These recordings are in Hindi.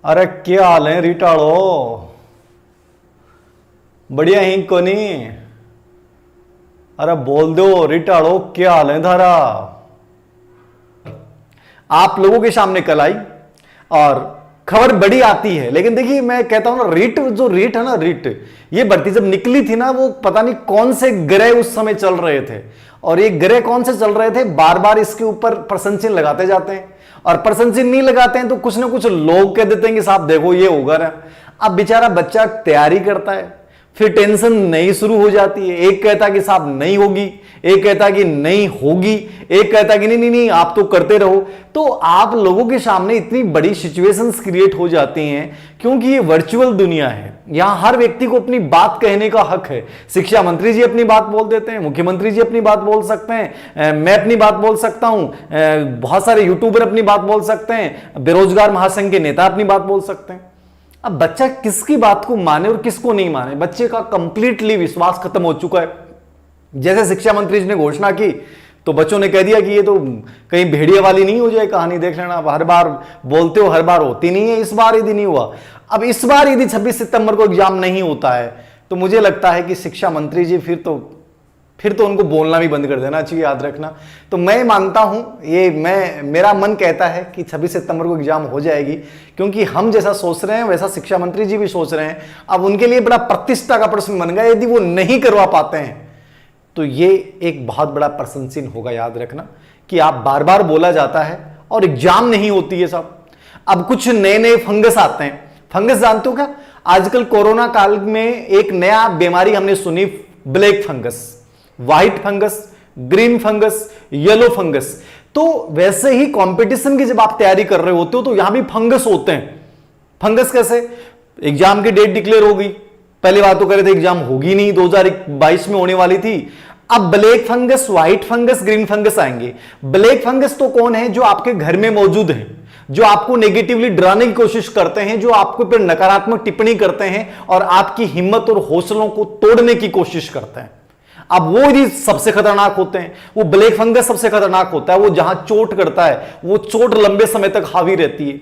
अरे क्या हाल है रिटाड़ो। बढ़िया ही को नहीं। अरे बोल दो रिटाड़ो, क्या हाल है धारा। आप लोगों के सामने कल आई और खबर बड़ी आती है, लेकिन देखिए मैं कहता हूं ना, रेट है ना, रेट ये बढ़ती जब निकली थी ना, वो पता नहीं कौन से ग्रह उस समय चल रहे थे, और ये ग्रह कौन से चल रहे थे, बार बार इसके ऊपर प्रश्न चिन्ह लगाते जाते हैं, और प्रश्न चिन्ह नहीं लगाते हैं तो कुछ ना कुछ लोग कह देते हैं कि साहब देखो ये होगा ना। अब बेचारा बच्चा तैयारी करता है, फिर टेंशन नई शुरू हो जाती है। एक कहता कि साहब नहीं होगी, एक कहता कि नहीं होगी, एक कहता कि नहीं नहीं नहीं आप तो करते रहो। तो आप लोगों के सामने इतनी बड़ी सिचुएशंस क्रिएट हो जाती हैं, क्योंकि ये वर्चुअल दुनिया है, यहां हर व्यक्ति को अपनी बात कहने का हक है। शिक्षा मंत्री जी अपनी बात बोल देते हैं, मुख्यमंत्री जी अपनी बात बोल सकते हैं, मैं अपनी बात बोल सकता हूं, बहुत सारे यूट्यूबर अपनी बात बोल सकते हैं, बेरोजगार महासंघ के नेता अपनी बात बोल सकते हैं। अब बच्चा किसकी बात को माने और किसको नहीं माने, बच्चे का कंप्लीटली विश्वास खत्म हो चुका है। जैसे शिक्षा मंत्री जी ने घोषणा की तो बच्चों ने कह दिया कि ये तो कहीं भेड़िया वाली नहीं हो जाए कहानी, देख लेना आप हर बार बोलते हो, हर बार होती नहीं है, इस बार यदि नहीं हुआ। अब इस बार यदि 26 सितंबर को एग्जाम नहीं होता है तो मुझे लगता है कि शिक्षा मंत्री जी फिर तो उनको बोलना भी बंद कर देना चाहिए, याद रखना। तो मैं मानता हूं, मेरा मन कहता है कि 26 सितंबर को एग्जाम हो जाएगी, क्योंकि हम जैसा सोच रहे हैं वैसा शिक्षा मंत्री जी भी सोच रहे हैं। अब उनके लिए बड़ा प्रतिष्ठा का प्रश्न बन गया, यदि वो नहीं करवा पाते हैं तो ये एक बहुत बड़ा प्रश्न चिन्ह होगा, याद रखना, कि आप बार बार बोला जाता है और एग्जाम नहीं होती है साहब। अब कुछ नए नए फंगस आते हैं। फंगस जानते हो क्या, आजकल कोरोना काल में एक नया बीमारी हमने सुनी, black fungus, white fungus, green fungus, yellow fungus. तो वैसे ही कंपटीशन की जब आप तैयारी कर रहे होते हो तो यहां भी फंगस होते हैं। फंगस कैसे, एग्जाम की डेट डिक्लेयर हो गई, पहले बात तो करे थे एग्जाम होगी नहीं, 2022 में होने वाली थी। अब black fungus, white fungus, green fungus आएंगे। ब्लैक फंगस तो कौन है, जो आपके घर में मौजूद है, जो आपको नेगेटिवली डराने की कोशिश करते हैं, जो आपके ऊपर नकारात्मक टिप्पणी करते हैं और आपकी हिम्मत और हौसलों को तोड़ने की कोशिश करते हैं। अब वो यदि सबसे खतरनाक होते हैं, वो ब्लैक फंगस सबसे खतरनाक होता है, वो जहां चोट करता है वो चोट लंबे समय तक हावी रहती है।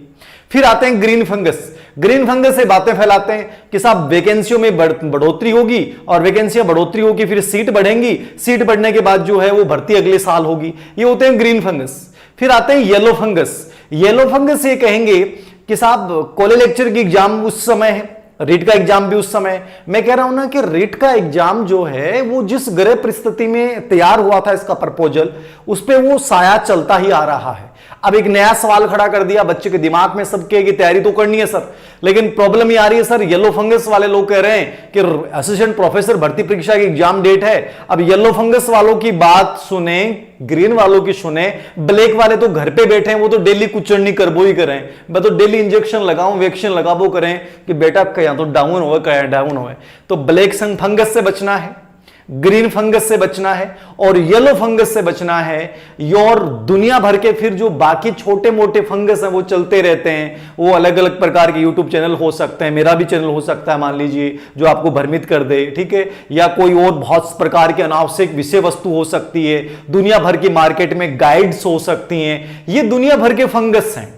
फिर आते हैं ग्रीन फंगस। ग्रीन फंगस से बातें फैलाते हैं कि साहब वैकेंसियों में बढ़ोतरी होगी, और वैकेंसियां बढ़ोतरी होगी, फिर सीट बढ़ेंगी, सीट बढ़ने के बाद जो है वो भर्ती अगले साल होगी। ये होते हैं ग्रीन फंगस। फिर आते हैं येलो फंगस। येलो फंगस ये कहेंगे कि साहब कॉलेज लेक्चर की एग्जाम उस समय है, रीट का एग्जाम भी उस समय। मैं कह रहा हूं ना कि रीट का एग्जाम जो है वो जिस ग्रह परिस्थिति में तैयार हुआ था, इसका प्रपोजल, उस पे वो साया चलता ही आ रहा है। अब एक नया सवाल खड़ा कर दिया बच्चे के दिमाग में, सबके की तैयारी तो करनी है सर, लेकिन प्रॉब्लम ये आ रही है सर, येलो फंगस वाले लोग कह रहे हैं कि असिस्टेंट प्रोफेसर भर्ती परीक्षा की एग्जाम डेट है। अब येलो फंगस वालों की बात सुने, ग्रीन वालों की सुने, ब्लैक वाले तो घर पे बैठे हैं, वो तो डेली कुचड़नी करबो ही करें, मैं तो डेली इंजेक्शन लगाऊं, वैक्सीन लगाबो करें कि बेटा कहीं तो डाउन हो, कहीं डाउन हो। तो ब्लैक फंगस से बचना है, ग्रीन फंगस से बचना है और येलो फंगस से बचना है। और दुनिया भर के फिर जो बाकी छोटे मोटे फंगस हैं वो चलते रहते हैं, वो अलग अलग प्रकार के यूट्यूब चैनल हो सकते हैं, मेरा भी चैनल हो सकता है मान लीजिए, जो आपको भ्रमित कर दे, ठीक है, या कोई और बहुत प्रकार के अनावश्यक विषय वस्तु हो सकती है, दुनिया भर की मार्केट में गाइड्स हो सकती हैं, ये दुनिया भर के फंगस हैं।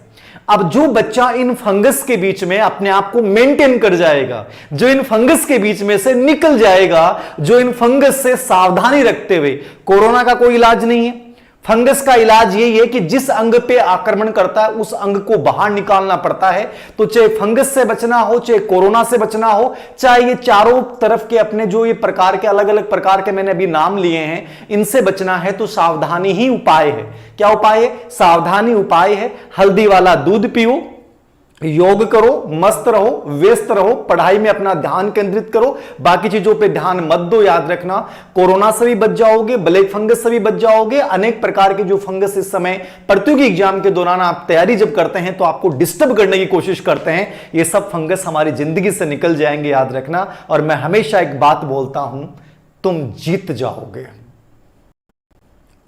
अब जो बच्चा इन फंगस के बीच में अपने आप को मेंटेन कर जाएगा, जो इन फंगस के बीच में से निकल जाएगा, जो इन फंगस से सावधानी रखते हुए, कोरोना का कोई इलाज नहीं है, फंगस का इलाज यही है कि जिस अंग पे आक्रमण करता है उस अंग को बाहर निकालना पड़ता है। तो चाहे फंगस से बचना हो, चाहे कोरोना से बचना हो, चाहे ये चारों तरफ के अपने जो ये प्रकार के अलग अलग प्रकार के मैंने अभी नाम लिए हैं, इनसे बचना है तो सावधानी ही उपाय है। क्या उपाय है? सावधानी उपाय है। हल्दी वाला दूध पियो, योग करो, मस्त रहो, व्यस्त रहो, पढ़ाई में अपना ध्यान केंद्रित करो, बाकी चीजों पे ध्यान मत दो। याद रखना, कोरोना से भी बच जाओगे, ब्लैक फंगस से भी बच जाओगे। अनेक प्रकार के जो फंगस इस समय प्रतियोगी एग्जाम के दौरान आप तैयारी जब करते हैं तो आपको डिस्टर्ब करने की कोशिश करते हैं, ये सब फंगस हमारी जिंदगी से निकल जाएंगे, याद रखना। और मैं हमेशा एक बात बोलता हूं, तुम जीत जाओगे।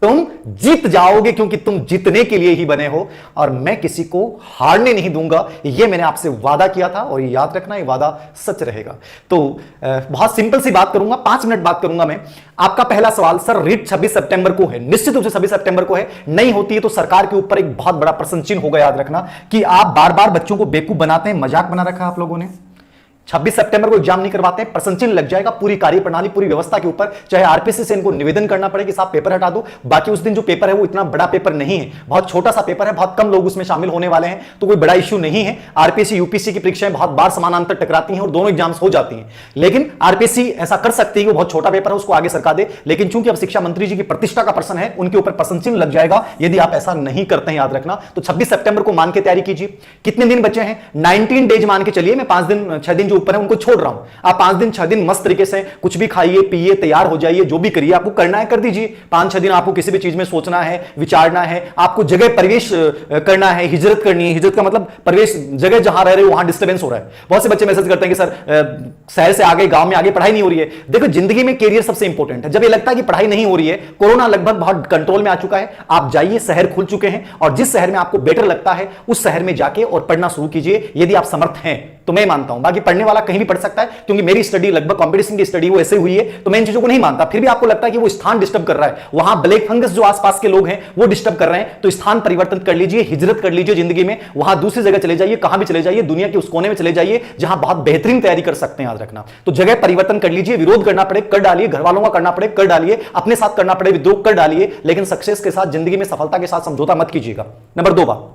तुम जीत जाओगे, क्योंकि तुम जीतने के लिए ही बने हो और मैं किसी को हारने नहीं दूंगा। ये मैंने आपसे वादा किया था और याद रखना, ये वादा सच रहेगा। तो बहुत सिंपल सी बात करूंगा, 5 मिनट बात करूंगा मैं। आपका पहला सवाल, सर रीट 26 सितंबर को है, निश्चित रूप से 26 सितंबर को है। नहीं होती है तो सरकार के ऊपर एक बहुत बड़ा प्रश्न चिन्ह होगा। याद रखना कि आप बार बार बच्चों को बेवकूफ बनाते हैं, मजाक बना रखा है आप लोगों ने। 26 सितंबर को एग्जाम नहीं करवाते हैं, प्रश्न चिन्ह लग जाएगा पूरी कार्यप्रणाली, पूरी व्यवस्था के ऊपर। चाहे आरपीसी से इनको निवेदन करना पड़े कि साहब पेपर हटा दो। बाकी उस दिन जो पेपर है वो इतना बड़ा पेपर नहीं है, बहुत छोटा सा पेपर है, बहुत कम लोग उसमें शामिल होने वाले हैं, तो कोई बड़ा इश्यू नहीं है। आरपीसी यूपीसी की परीक्षाएं बहुत बार समानांतर टकराती हैं और दोनों एग्जाम्स हो जाती हैं। लेकिन आरपीसी ऐसा कर सकती है कि वो बहुत छोटा पेपर है, उसको आगे सरका दे। लेकिन चूंकि अब शिक्षा मंत्री जी की प्रतिष्ठा का प्रश्न है, उनके ऊपर प्रश्न चिन्ह लग जाएगा यदि आप ऐसा नहीं करते हैं। याद रखना, तो 26 सितंबर को मान के तैयारी कीजिए। कितने दिन बचे हैं? 19 डेज मान के चलिए। मैं 5 दिन 6 दिन जो ऊपर है उनको छोड़ रहा हूं। आप 5 दिन 6 दिन मस्त तरीके से कुछ भी खाइए पिए, तैयार हो जाइए, जो भी करिए आपको करना है कर दीजिए। 5-6 दिन आपको किसी भी चीज में सोचना है, विचारना है, आपको जगह प्रवेश करना है, हिजरत करनी है। हिजरत का मतलब प्रवेश, जगह जहां रह रहे हो वहां डिस्टर्बेंस हो रहा है। बहुत से बच्चे मैसेज करते हैं कि सर शहर से आगे गांव में आगे पढ़ाई नहीं हो रही है। देखो, जिंदगी में कैरियर सबसे इंपॉर्टेंट है। जब ये लगता है कि पढ़ाई नहीं हो रही है, कोरोना लगभग बहुत कंट्रोल में आ चुका है, आप जाइए, शहर खुल चुके हैं और जिस शहर में आपको बेटर लगता है उस शहर में जाके और पढ़ना शुरू कीजिए यदि आप समर्थ हैं तो। मैं मानता हूं, बाकी पढ़ने वाला कहीं भी पढ़ सकता है, क्योंकि मेरी स्टडी लगभग कंपटीशन की स्टडी वो ऐसे हुई है, तो मैं इन चीजों को नहीं मानता। फिर भी आपको लगता है कि वो स्थान डिस्टर्ब कर रहा है, वहां ब्लैक फंगस जो आसपास के लोग हैं वो डिस्टर्ब कर रहे हैं, तो स्थान परिवर्तन कर लीजिए, हिजरत कर लीजिए जिंदगी में, वहां दूसरी जगह चले जाइए, कहां भी चले जाइए, दुनिया के उस कोने में चले जाइए जहां बहुत बेहतरीन तैयारी कर सकते हैं। याद रखना, तो जगह परिवर्तन कर लीजिए, विरोध करना पड़े कर डालिए, घर वालों का करना पड़े कर डालिए, अपने साथ करना पड़े विद्रोह कर डालिए, लेकिन सक्सेस के साथ, जिंदगी में सफलता के साथ समझौता मत कीजिएगा। नंबर 2 बात,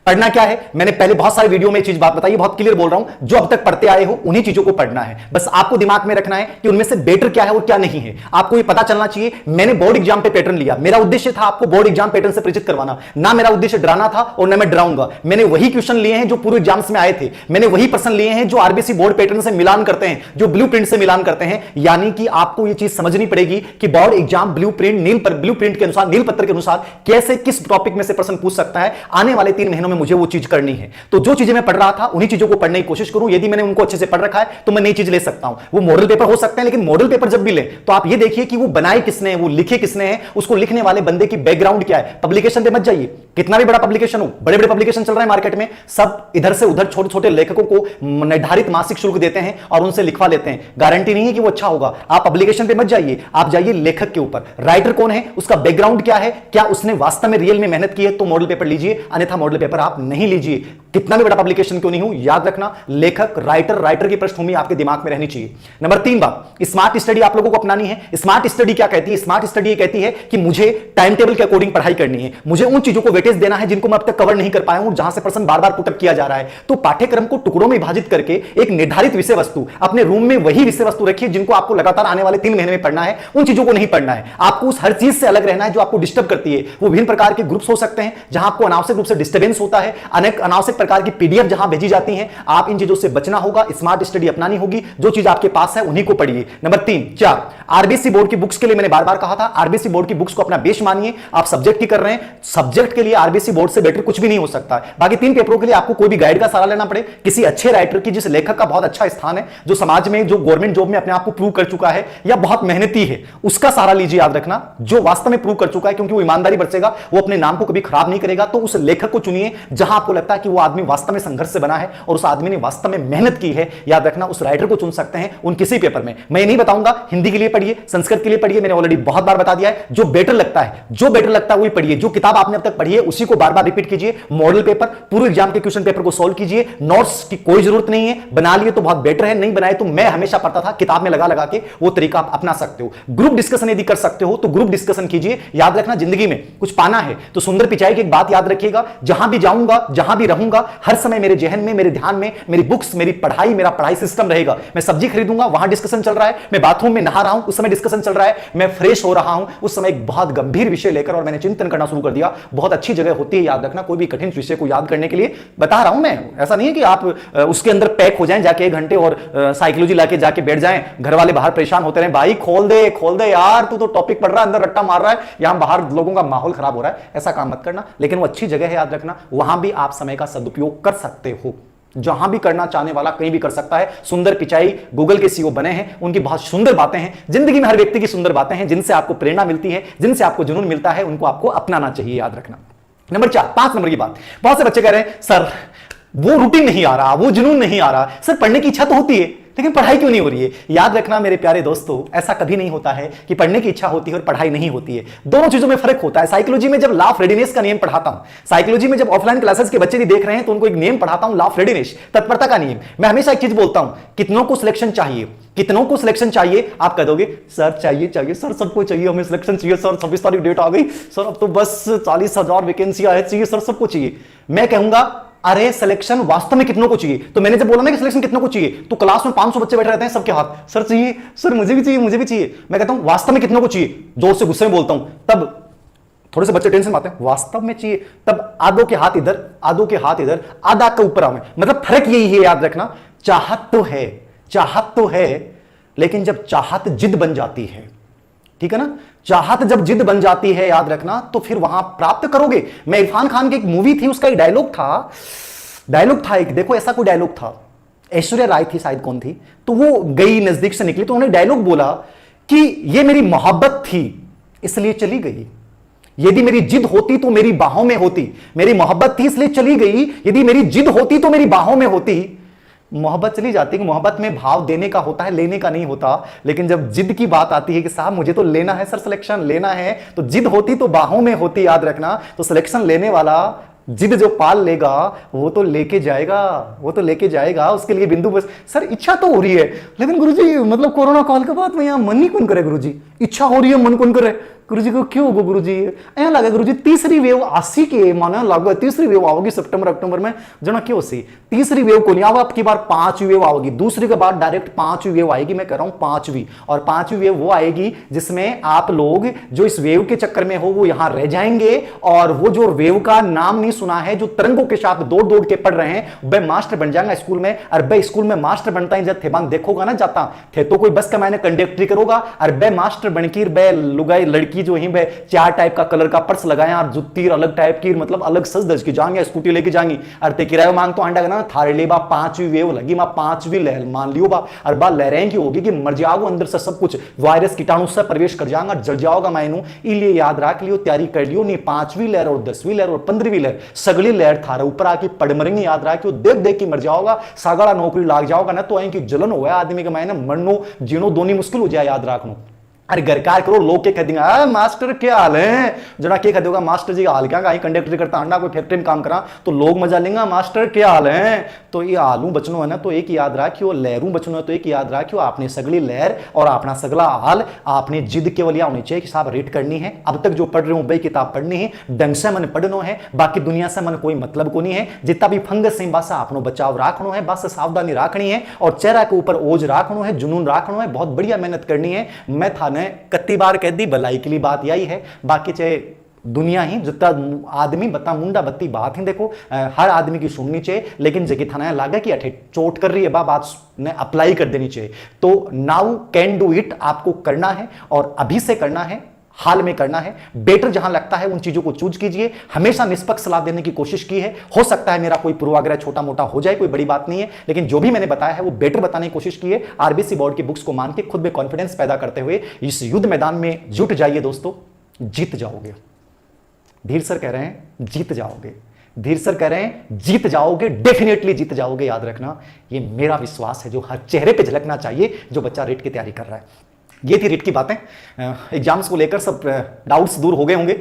पढ़ना क्या है? मैंने पहले बहुत सारे वीडियो में चीज बात बताई, बहुत क्लियर बोल रहा हूं, जो अब तक पढ़ते आए हो उन्हीं चीजों को पढ़ना है। बस आपको दिमाग में रखना है कि उनमें से बेटर क्या है और क्या नहीं है, आपको ये पता चलना चाहिए। मैंने बोर्ड एग्जाम पे पैटर्न लिया, मेरा उद्देश्य था आपको बोर्ड एग्जाम पैटर्न से परिचित करवाना, ना मेरा उद्देश्य डराना था और ना मैं डराऊंगा। मैंने वही क्वेश्चन लिए हैं जो पूर्व एग्जाम्स में आए थे, मैंने वही प्रश्न लिए हैं जो आरबीसी बोर्ड पैटर्न से मिलान करते हैं, जो ब्लूप्रिंट से मिलान करते हैं। यानी कि आपको यह चीज समझनी पड़ेगी कि बोर्ड एग्जाम ब्लूप्रिंट के अनुसार, नील पत्र के अनुसार कैसे किस टॉपिक में से प्रश्न पूछ सकता है। आने वाले 3 महीनों में मुझे वो चीज करनी है। तो जो चीजें मैं पढ़ रहा था उन्हीं चीजों को पढ़ने की कोशिश करूं। यदि मैंने उनको अच्छे से पढ़ रखा है तो मैं नई चीज ले सकता हूं। वो मॉडल पेपर हो सकते हैं, लेकिन मॉडल पेपर जब भी ले तो आप ये देखिए कि वो बनाए किसने, वो लिखे किसने हैं, उसको लिखने वाले बंदे की बैकग्राउंड क्या है। पब्लिकेशन पे मत जाइए, कितना भी बड़ा पब्लिकेशन हो, बड़े बड़े पब्लिकेशन चल रहे हैं मार्केट में, सब इधर से उधर छोटे छोटे लेखकों को निर्धारित मासिक शुल्क देते हैं और उनसे लिखवा लेते हैं। गारंटी नहीं है कि वो अच्छा होगा। आप पब्लिकेशन पे मत जाइए, आप जाइए लेखक के ऊपर, राइटर कौन है, उसका बैकग्राउंड क्या है, क्या उसने वास्तव में रियल में मेहनत की है, तो मॉडल पेपर लीजिए, अन्यथा मॉडल पेपर आप नहीं लीजिए। कितना भी बड़ा पब्लिकेशन क्यों नहीं हो, याद रखना लेखक, राइटर की पृष्ठभूमि आपके दिमाग में रहनी चाहिए। नंबर 3 बात, स्मार्ट स्टडी आप लोगों को अपनानी है। स्मार्ट स्टडी क्या कहती है? स्मार्ट स्टडी ये कहती है कि मुझे टाइम टेबल के अकॉर्डिंग पढ़ाई करनी है, मुझे उन चीजों को वेटेज देना है जिनको मैं अब तक कवर नहीं कर पाया हूं, जहां से प्रश्न बार बार पुटअप किया जा रहा है। तो पाठ्यक्रम को टुकड़ों में विभाजित करके एक निर्धारित विषय वस्तु अपने रूम में वही विषय वस्तु रखिए जिनको आपको लगातार आने वाले 3 महीने में पढ़ना है। उन चीजों को नहीं पढ़ना है, आपको उस हर चीज से अलग रहना है जो आपको डिस्टर्ब करती है। वो विभिन्न प्रकार के ग्रुप्स हो सकते हैं जहां आपको अनावश्यक रूप से डिस्टर्बेंस होता है, अनेक अनावश्यक प्रकार की पीडीएफ जहां भेजी जाती हैं। आप इन चीजों से बचना होगा, स्मार्ट स्टडी अपनानी होगी, जो चीज आपके पास है उन्हीं को पढ़िए। नंबर 3 4 आरबीसी बोर्ड की बुक्स के लिए मैंने बार बार कहा था, आरबीसी बोर्ड की बुक्स को अपना बेस मानिए। आप सब्जेक्ट की कर रहे हैं, सब्जेक्ट के लिए आरबीसी बोर्ड से बेटर कुछ भी नहीं हो सकता। बाकी 3 पेपरों के लिए आपको कोई भी गाइड का सहारा लेना पड़े, किसी अच्छे राइटर की, जिस लेखक का बहुत अच्छा स्थान है, जो समाज में, जो गवर्नमेंट जॉब में अपने आप को प्रूव कर चुका है या बहुत मेहनती है, उसका सहारा लीजिए। याद रखना, जो वास्तव में प्रूव कर चुका है, क्योंकि वो ईमानदारी बरसेगा, वो अपने नाम को कभी खराब नहीं करेगा। तो उस लेखक को चुनिए जहां आपको लगता है कि वो आदमी वास्तव में संघर्ष से बना है और उस आदमी ने वास्तव में मेहनत की है। याद रखना, उस राइटर को चुन सकते हैं उन किसी पेपर में। मैं ये नहीं बताऊंगा हिंदी के लिए पढ़िए, संस्कृत के लिए पढ़िए, मैंने ऑलरेडी बहुत बार बता दिया है। जो बेटर लगता है, जो बेटर लगता है वही पढ़िए। जो किताब आपने अब तक पढ़ी है उसी को बार बार रिपीट कीजिए। मॉडल पेपर, पूर्व एग्जाम के क्वेश्चन पेपर को सॉल्व कीजिए। नोट्स की कोई जरूरत नहीं है, बना लिए तो बहुत बेटर है, नहीं बनाए तो मैं हमेशा पढ़ता था, किताब में लगा लगा के वो तरीका आप अपना सकते हो। ग्रुप डिस्कशन यदि कर सकते हो तो ग्रुप डिस्कशन कीजिए। याद रखना, जिंदगी में कुछ पाना है तो सुंदर पिचाई की एक बात याद रखिएगा, जहां भी जाऊंगा, जहां भी रहूंगा, हर समय मेरे जहन में, मेरे ध्यान में मेरी बुक्स, मेरी पढ़ाई, मेरा पढ़ाई सिस्टम रहेगा। मैं सब्जी खरीदूंगा, वहां डिस्कशन चल रहा है, मैं बाथरूम में नहा रहा हूं, उस समय डिस्कशन चल रहा है, मैं फ्रेश हो रहा हूं, उस समय एक बहुत गंभीर विषय लेकर और मैंने चिंतन करना शुरू कर दिया। बहुत अच्छी जगह होती है, याद रखना, कोई भी कठिन विषय को याद करने के लिए बता रहा हूं मैं। ऐसा नहीं है कि आप उसके अंदर पैक हो जाएं जाके 1 घंटे और साइकोलॉजी लाके जाके बैठ जाएं, घर वाले बाहर परेशान होते रहे, भाई खोल दे यार, तू तो टॉपिक पढ़ रहा है, अंदर रट्टा मार रहा है, यहां बाहर लोगों का माहौल खराब हो रहा है। ऐसा काम मत करना, लेकिन वो अच्छी जगह है, याद रखना, वहां भी आप समय का सदुपयोग कर सकते हो। जहां भी करना चाहने वाला कहीं भी कर सकता है। सुंदर पिचाई गूगल के सीईओ बने हैं, उनकी बहुत सुंदर बातें हैं, जिंदगी में हर व्यक्ति की सुंदर बातें हैं, जिनसे आपको प्रेरणा मिलती है, जिनसे आपको जुनून मिलता है, उनको आपको अपनाना चाहिए, याद रखना। नंबर 4, 5 नंबर की बात, बहुत से बच्चे कह रहे हैं सर वो रूटीन नहीं आ रहा, वो जुनून नहीं आ रहा, सर पढ़ने की इच्छा तो होती है लेकिन पढ़ाई क्यों नहीं हो रही है। याद रखना मेरे प्यारे दोस्तों, ऐसा कभी नहीं होता है कि पढ़ने की इच्छा होती है और पढ़ाई नहीं होती है, दोनों चीजों में फर्क होता है। साइकोलॉजी में जब लॉ ऑफ रेडीनेस का नियम पढ़ाता हूं, साइकोलॉजी में जब ऑफलाइन क्लासेस के बच्चे भी देख रहे हैं तो उनको एक नियम पढ़ाता हूं, लॉ ऑफ रेडीनेस, तत्परता का नियम। मैं हमेशा एक चीज बोलता हूं, कितनों को सिलेक्शन चाहिए, कितनों को सिलेक्शन चाहिए। आप कह दोगे सर चाहिए सर, सबको चाहिए, हमें सिलेक्शन चाहिए सर, 26 तारीख डेट आ गई सर, अब तो बस 40,000 वैकेंसियां है, चाहिए सर, सबको चाहिए। मैं कहूंगा अरे सिलेक्शन वास्तव में कितनों को चाहिए। तो मैंने जब बोला ना कि सिलेक्शन कितनों को चाहिए, तो क्लास में 500 बच्चे बैठे रहते हैं, सबके हाथ सर चाहिए सर, मुझे भी चाहिए, मुझे भी चाहिए। मैं कहता हूं वास्तव में कितनों को चाहिए, जोर से गुस्से में बोलता हूं, तब थोड़े से बच्चे टेंशन में आते हैं, वास्तव में चाहिए, तब आधों के हाथ इधर, आधों के हाथ इधर, आधा के ऊपर आवे। मतलब फर्क यही है, याद रखना, चाहत तो है, चाहत तो है, लेकिन जब चाहत जिद बन जाती है, ठीक है ना, चाहत जब जिद बन जाती है, याद रखना, तो फिर वहां प्राप्त करोगे। मैं इरफान खान की एक मूवी थी, उसका एक डायलॉग था एक, देखो ऐसा कोई डायलॉग था, ऐश्वर्या राय थी शायद, कौन थी, तो वो गई नजदीक से निकली तो उन्होंने डायलॉग बोला कि ये मेरी मोहब्बत थी इसलिए चली गई, यदि मेरी जिद होती तो मेरी बाहों में होती, मेरी मोहब्बत थी इसलिए चली गई, यदि मेरी जिद होती तो मेरी बाहों में होती। मोहब्बत चली जाती कि मोहब्बत में भाव देने का होता है, लेने का नहीं होता। लेकिन जब जिद की बात आती है कि साहब मुझे तो लेना है सर, सिलेक्शन लेना है, तो जिद होती तो बाहों में होती, याद रखना। तो सिलेक्शन लेने वाला जिद जो पाल लेगा वो तो लेके जाएगा, वो तो लेके जाएगा, उसके लिए बिंदु बस। सर इच्छा तो हो रही है लेकिन गुरुजी मतलब कोरोना काल के बाद में यहाँ मन ही कौन करे गुरुजी, इच्छा हो रही है मन कौन करे गुरुजी को, क्यों होगा गुरुजी, ऐसा लगे गुरुजी तीसरी वेव आसी के माना लागू, तीसरी वेव आओगी सितंबर अक्टूबर में, जना क्यों सी तीसरी वेव को नहीं आवा, आपकी बार 5वीं वेव आओगी, दूसरी के बाद डायरेक्ट 5वीं वेव आएगी। मैं कह रहा हूं 5वीं, और 5वीं वेव वो आएगी जिसमें आप लोग जो इस वेव के चक्कर में हो वो यहां रह जाएंगे, और वो जो वेव का नाम नहीं सुना है, जो तरंगों के साथ दौड़ दौड़ के पढ़ रहे हैं, बे मास्टर बन जाएगा स्कूल में। अरे बे स्कूल में मास्टर बनता है जब थे बांग देखोगा ना जाता थे, तो कोई बस का मैंने कंडक्टरी करोगा, अरे बे मास्टर बनकीर बे लुगाई लड़की जो ही बे 4 टाइप का कलर का पर्स लगाया और जुत्ती अलग टाइप की, मतलब अलग सज धज की जाएंगे, स्कूटी लेके जाएंगी, अरे किराया मांग तो आंडा ना थारे ले बा 5वीं वेव लगी, मां 5वीं लहर मान लियो बा, और बा लहरें की होगी कि मर जाओगे अंदर से सब कुछ वायरस कीटाणु से प्रवेश कर जाएगा, जल जाओगा मैनू। इसलिए याद रख लियो, तैयारी कर लियो, नहीं 5वीं लहर और 10वीं लहर और 15वीं लहर सगली लहर थारे ऊपर आके पड़ मरेंगे, याद रख लियो, देख देख के मर जाओगा, सागड़ा नौकरी लाग जाओगा ना, तो इनकी जलन हुआ आदमी के मैंने मरनो जीनो दोनों मुश्किल हो जाए, याद रखनो। अरे घरकार करो, लोग के कह देंगे मास्टर क्या हाल है, जरा क्या कह देगा मास्टर जी हाल क्या, कहीं कंडक्टर करता अंडा कोई फैक्ट्री में काम करा तो लोग मजा लेंगे, मास्टर क्या हाल है। तो ये आलू बचनो है ना तो एक याद रखियो, लहरों बचनो है तो एक याद रखियो, आपने सगली लहर और अपना सगला हाल, आपने जिद केवल यह होनी चाहिए कि साहब रीड करनी है, अब तक जो पढ़ रहे हो भाई किताब पढ़नी है, ढंग से मन पढ़नो है, बाकी दुनिया से मन कोई मतलब को नहीं है, जितना भी फंगस है बस आपनो बचाव रखनो है, बस सावधानी रखनी है, और चेहरा के ऊपर ओझ रखनो है, जुनून रखनो है, बहुत बढ़िया मेहनत करनी है। मैं थाने कत्ती बार कह दी भलाई के लिए बात यही है, बाकी चाहे दुनिया ही जितना आदमी बता मुंडा बत्ती बात ही देखो, हर आदमी की सुननी चाहिए, लेकिन जगह थाना लगा कि अठे चोट कर रही है बात ने अप्लाई कर देनी चाहिए। तो नाउ कैन डू इट, आपको करना है और अभी से करना है, हाल में करना है, बेटर जहां लगता है उन चीजों को चूज कीजिए। हमेशा निष्पक्ष सलाह देने की कोशिश की है, हो सकता है मेरा कोई पूर्वाग्रह छोटा मोटा हो जाए, कोई बड़ी बात नहीं है, लेकिन जो भी मैंने बताया है वो बेटर बताने की कोशिश की है। आरबीसी बोर्ड की बुक्स को मान के खुद में कॉन्फिडेंस पैदा करते हुए इस युद्ध मैदान में जुट जाइए दोस्तों, जीत जाओगे। धीर सर कह रहे हैं जीत जाओगे, धीर सर कह रहे हैं जीत जाओगे, डेफिनेटली जीत जाओगे, याद रखना, ये मेरा विश्वास है जो हर चेहरे पे झलकना चाहिए जो बच्चा रीट की तैयारी कर रहा है। ये थी रीट की बातें, एग्जाम्स को लेकर सब डाउट्स दूर हो गए होंगे।